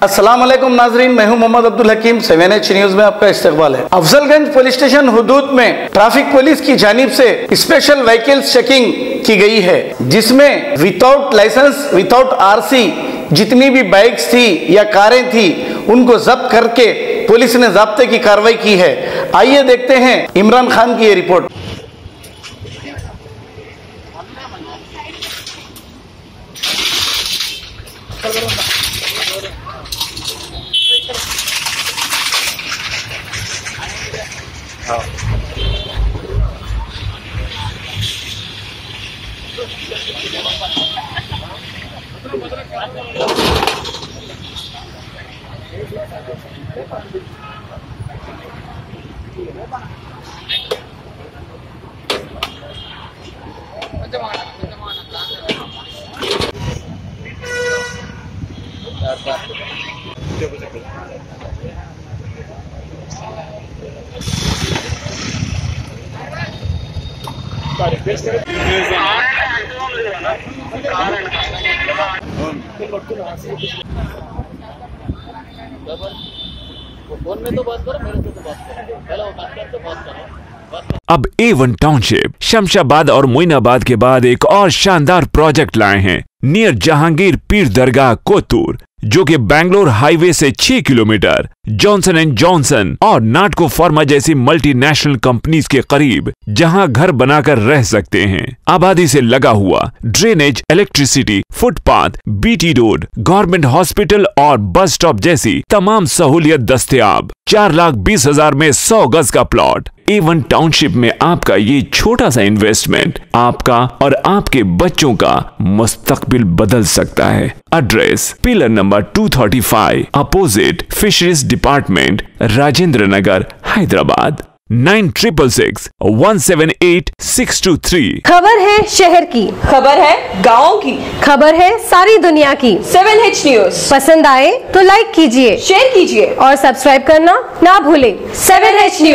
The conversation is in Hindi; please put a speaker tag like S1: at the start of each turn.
S1: अस्सलाम वालेकुम नाजरीन, मैं हूं मोहम्मद अब्दुल हकीम। 7H न्यूज में आपका इस्तकबाल है। अफजलगंज पुलिस स्टेशन हुदूद में ट्रैफिक पुलिस की जानिब से स्पेशल व्हीकल्स चेकिंग की गई है, जिसमें विदाउट लाइसेंस, विदाउट आरसी जितनी भी बाइक्स थी या कारें थी उनको जब्त करके पुलिस ने ज़ाब्ते की कार्रवाई की है। आइए देखते हैं इमरान खान की ये रिपोर्ट।
S2: फोन में तो बात करो, मेरे से तो बात करो, पहले वो बात करके बात करो।
S3: अब A1 टाउनशिप शमशाबाद और मोइनाबाद के बाद एक और शानदार प्रोजेक्ट लाए हैं नियर जहांगीर पीर दरगाह कोतूर, जो कि बैंगलोर हाईवे से 6 किलोमीटर जॉनसन एंड जॉनसन और नाटको फार्मा जैसी मल्टीनेशनल कंपनीज के करीब, जहां घर बनाकर रह सकते हैं। आबादी से लगा हुआ drainage, electricity, footpath, BT road, government hospital और बस स्टॉप जैसी तमाम सहूलियत दस्तयाब। 4,20,000 में 100 गज का प्लॉट। A1 टाउनशिप में आपका ये छोटा सा इन्वेस्टमेंट आपका और आपके बच्चों का मुस्तकबिल बदल सकता है। Address pillar number 235 opposite fisheries department, Rajendra Nagar, Hyderabad. 9666178623।
S4: खबर है शहर की,
S5: खबर है गाँव की,
S4: खबर है सारी दुनिया की।
S5: 7H न्यूज
S4: पसंद आए तो लाइक कीजिए,
S5: शेयर कीजिए
S4: और सब्सक्राइब करना ना भूलें।
S5: 7H news.